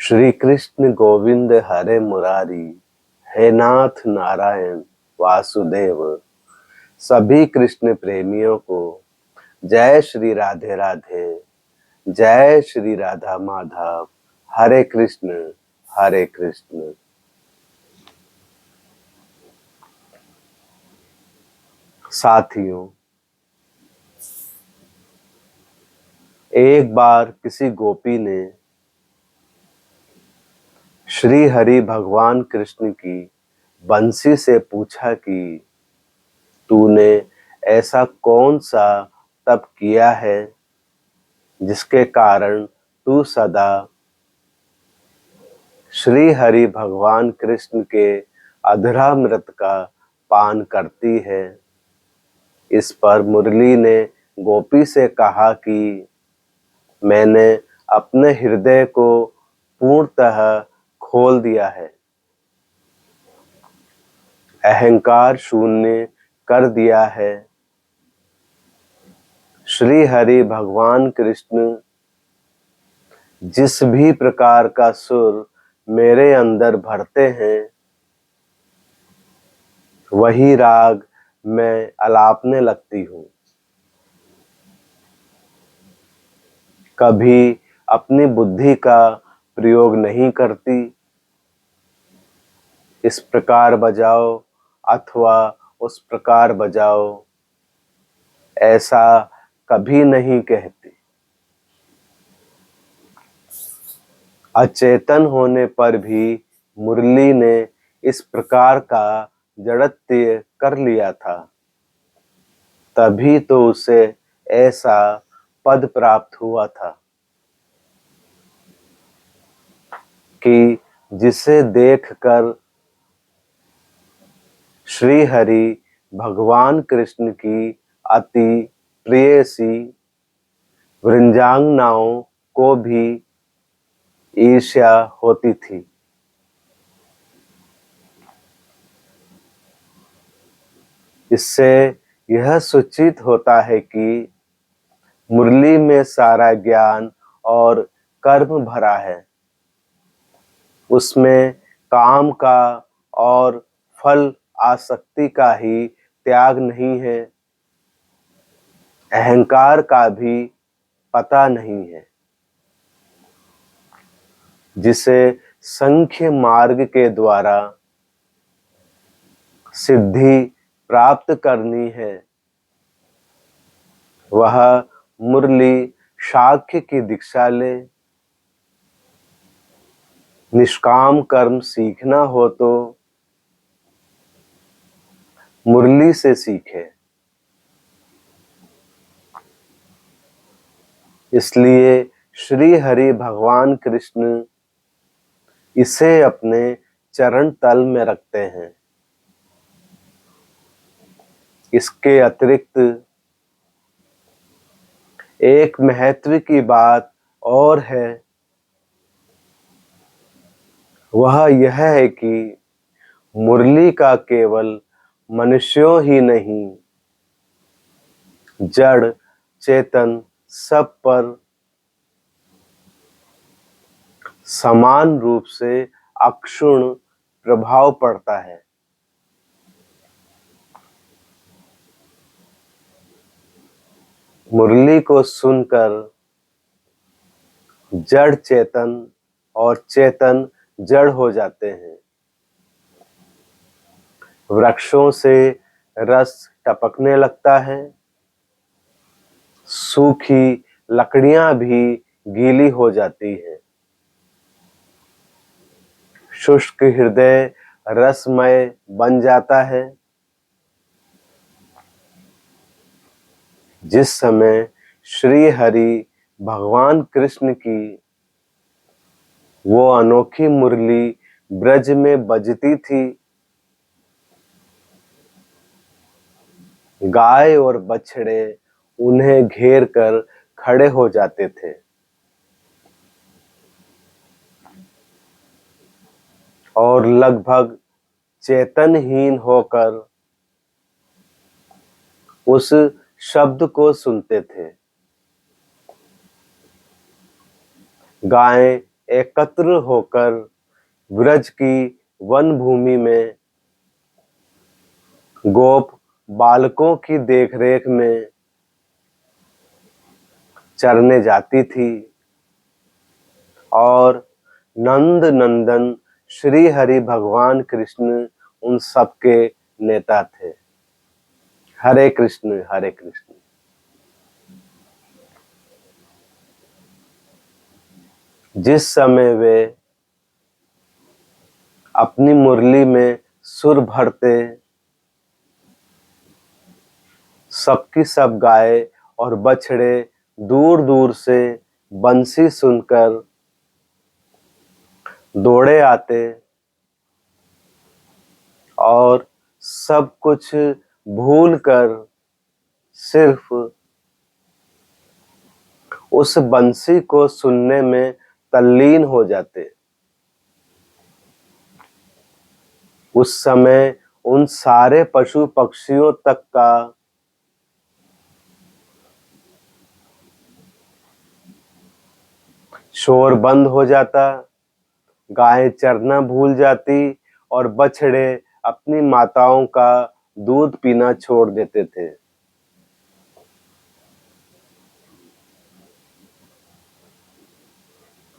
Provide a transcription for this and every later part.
श्री कृष्ण गोविंद हरे मुरारी, हे नाथ नारायण वासुदेव। सभी कृष्ण प्रेमियों को जय श्री राधे राधे, जय श्री राधा माधव। हरे कृष्ण हरे कृष्ण। साथियों, एक बार किसी गोपी ने श्री हरि भगवान कृष्ण की बंसी से पूछा कि तूने ऐसा कौन सा तप किया है जिसके कारण तू सदा श्री हरि भगवान कृष्ण के अधरामृत का पान करती है। इस पर मुरली ने गोपी से कहा कि मैंने अपने हृदय को पूर्णतः खोल दिया है, अहंकार शून्य कर दिया है। श्री हरि भगवान कृष्ण जिस भी प्रकार का सुर मेरे अंदर भरते हैं, वही राग मैं अलापने लगती हूँ। कभी अपनी बुद्धि का प्रयोग नहीं करती, इस प्रकार बजाओ अथवा उस प्रकार बजाओ, ऐसा कभी नहीं कहती। अचेतन होने पर भी मुरली ने इस प्रकार का जड़त्य कर लिया था, तभी तो उसे ऐसा पद प्राप्त हुआ था कि जिसे देखकर श्री हरि भगवान कृष्ण की अति प्रेयसी वृंजांगनाओं को भी ईर्ष्या होती थी। इससे यह सूचित होता है कि मुरली में सारा ज्ञान और कर्म भरा है, उसमें काम का और फल आसक्ति का ही त्याग नहीं है, अहंकार का भी पता नहीं है। जिसे संख्य मार्ग के द्वारा सिद्धि प्राप्त करनी है, वह मुरली शाक्य की दीक्षा ले। निष्काम कर्म सीखना हो तो मुरली से सीखे। इसलिए श्री हरि भगवान कृष्ण इसे अपने चरण तल में रखते हैं। इसके अतिरिक्त एक महत्व की बात और है, वह यह है कि मुरली का केवल मनुष्यों ही नहीं, जड़ चेतन सब पर समान रूप से अक्षुण्ण प्रभाव पड़ता है। मुरली को सुनकर जड़ चेतन और चेतन जड़ हो जाते हैं। वृक्षों से रस टपकने लगता है, सूखी लकड़ियां भी गीली हो जाती हैं। शुष्क हृदय रसमय बन जाता है। जिस समय श्री हरि भगवान कृष्ण की वो अनोखी मुरली ब्रज में बजती थी, गाय और बछड़े उन्हें घेर कर खड़े हो जाते थे और लगभग चेतनहीन होकर उस शब्द को सुनते थे। गायें एकत्र होकर ब्रज की वन भूमि में गोप बालकों की देखरेख में चरने जाती थी और नंद नंदन श्री हरि भगवान कृष्ण उन सबके नेता थे। हरे कृष्ण हरे कृष्ण। जिस समय वे अपनी मुरली में सुर भरते, सबकी सब गाय और बछड़े दूर दूर से बंसी सुनकर दौड़े आते और सब कुछ भूलकर सिर्फ उस बंसी को सुनने में तल्लीन हो जाते। उस समय उन सारे पशु पक्षियों तक का शोर बंद हो जाता, गायें चरना भूल जाती और बछड़े अपनी माताओं का दूध पीना छोड़ देते थे।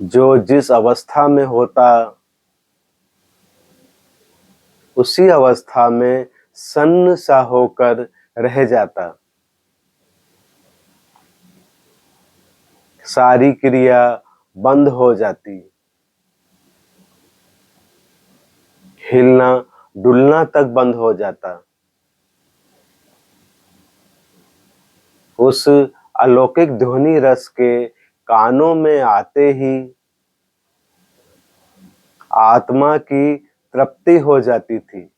जो जिस अवस्था में होता उसी अवस्था में सन्न सा होकर रह जाता। सारी क्रिया बंद हो जाती, हिलना डुलना तक बंद हो जाता। उस अलौकिक ध्वनि रस के कानों में आते ही आत्मा की तृप्ति हो जाती थी।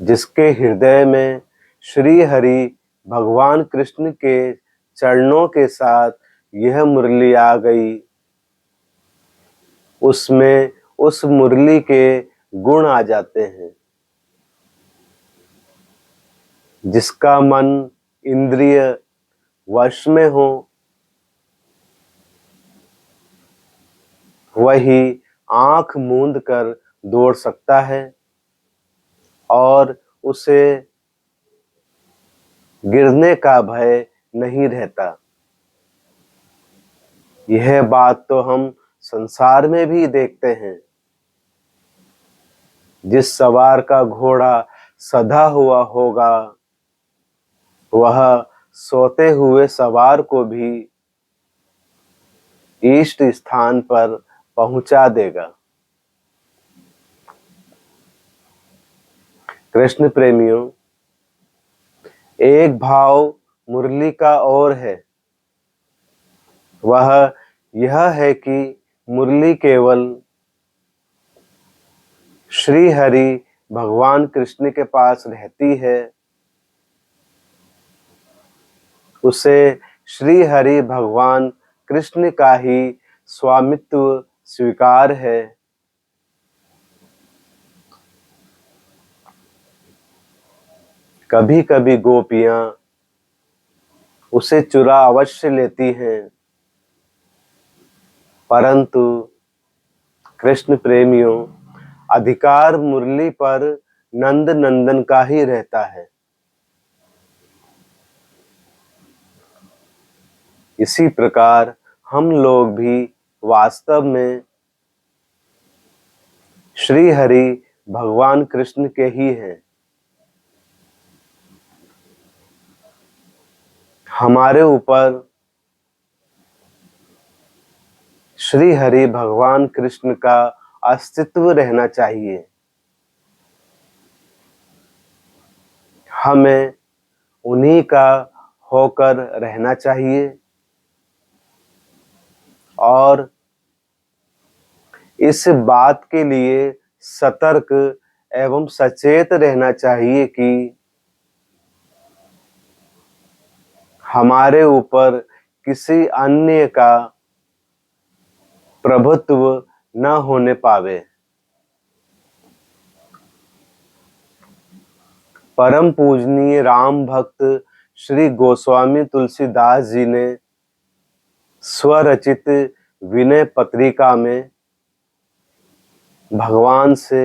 जिसके हृदय में श्री हरि भगवान कृष्ण के चरणों के साथ यह मुरली आ गई, उसमें उस मुरली के गुण आ जाते हैं। जिसका मन इंद्रिय वश में हो वही आंख मूंद कर दौड़ सकता है और उसे गिरने का भय नहीं रहता। यह बात तो हम संसार में भी देखते हैं। जिस सवार का घोड़ा सधा हुआ होगा वह सोते हुए सवार को भी इष्ट स्थान पर पहुंचा देगा। कृष्ण प्रेमियों, एक भाव मुरली का और है। वह यह है कि मुरली केवल श्री हरि भगवान कृष्ण के पास रहती है, उसे श्री हरि भगवान कृष्ण का ही स्वामित्व स्वीकार है। कभी कभी गोपियां उसे चुरा अवश्य लेती हैं, परंतु कृष्ण प्रेमियों, अधिकार मुरली पर नंद नंदन का ही रहता है। इसी प्रकार हम लोग भी वास्तव में श्री हरि भगवान कृष्ण के ही हैं। हमारे ऊपर श्री हरि भगवान कृष्ण का अस्तित्व रहना चाहिए। हमें उन्हीं का होकर रहना चाहिए और इस बात के लिए सतर्क एवं सचेत रहना चाहिए कि हमारे ऊपर किसी अन्य का प्रभुत्व न होने पावे। परम पूजनीय राम भक्त श्री गोस्वामी तुलसीदास जी ने स्वरचित विनय पत्रिका में भगवान से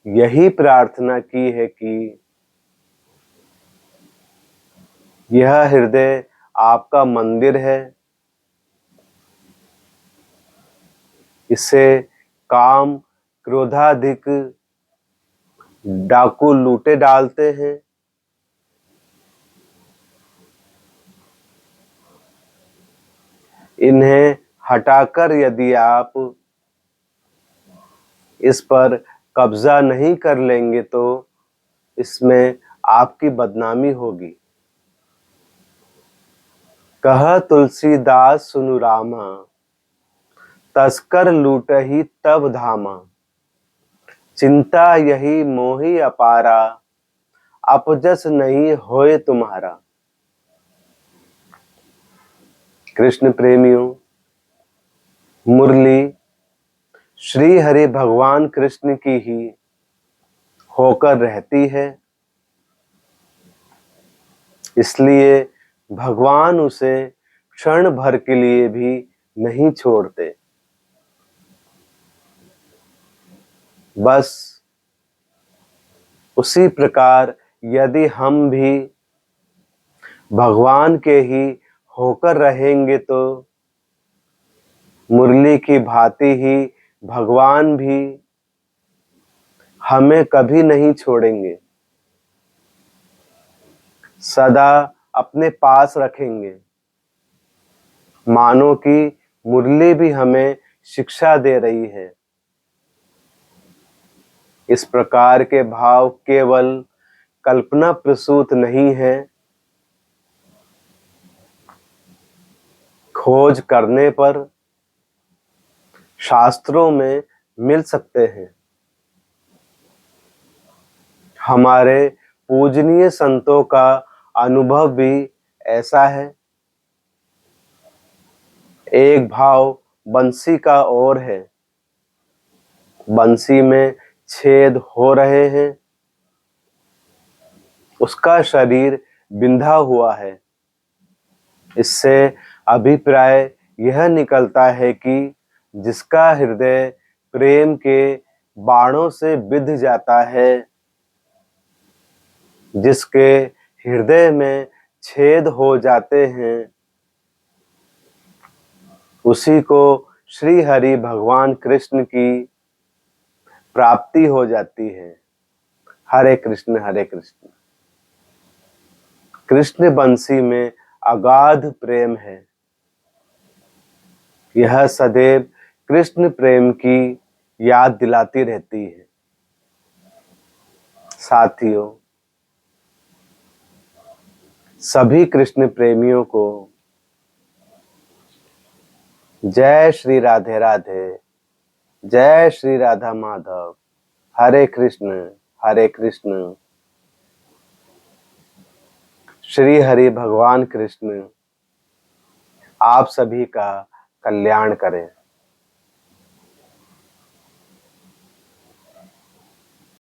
यही प्रार्थना की है कि यह हृदय आपका मंदिर है, इसे काम क्रोधाधिक डाकू लूटे डालते हैं। इन्हें हटाकर यदि आप इस पर कब्जा नहीं कर लेंगे तो इसमें आपकी बदनामी होगी। कह तुलसीदास सुनु रामा, तस्कर लूटहि तब धामा। चिंता यही मोहि अपारा, अपजस नहीं होए तुम्हारा। कृष्ण प्रेमियों, मुरली श्री हरि भगवान कृष्ण की ही होकर रहती है, इसलिए भगवान उसे क्षण भर के लिए भी नहीं छोड़ते। बस उसी प्रकार यदि हम भी भगवान के ही होकर रहेंगे तो मुरली की भांति ही भगवान भी हमें कभी नहीं छोड़ेंगे, सदा अपने पास रखेंगे। मानो कि मुरली भी हमें शिक्षा दे रही है। इस प्रकार के भाव केवल कल्पना प्रसूत नहीं है, खोज करने पर शास्त्रों में मिल सकते हैं। हमारे पूजनीय संतों का अनुभव भी ऐसा है। एक भाव बंसी का और है, बंसी में छेद हो रहे हैं, उसका शरीर बिंधा हुआ है। इससे अभिप्राय यह निकलता है कि जिसका हृदय प्रेम के बाणों से बिंध जाता है, जिसके हृदय में छेद हो जाते हैं, उसी को श्री हरि भगवान कृष्ण की प्राप्ति हो जाती है। हरे कृष्ण हरे कृष्ण। कृष्ण बंसी में अगाध प्रेम है। यह सदैव कृष्ण प्रेम की याद दिलाती रहती है। साथियों, सभी कृष्ण प्रेमियों को जय श्री राधे राधे, जय श्री राधा माधव। हरे कृष्ण हरे कृष्ण। श्री हरि भगवान कृष्ण आप सभी का कल्याण करें।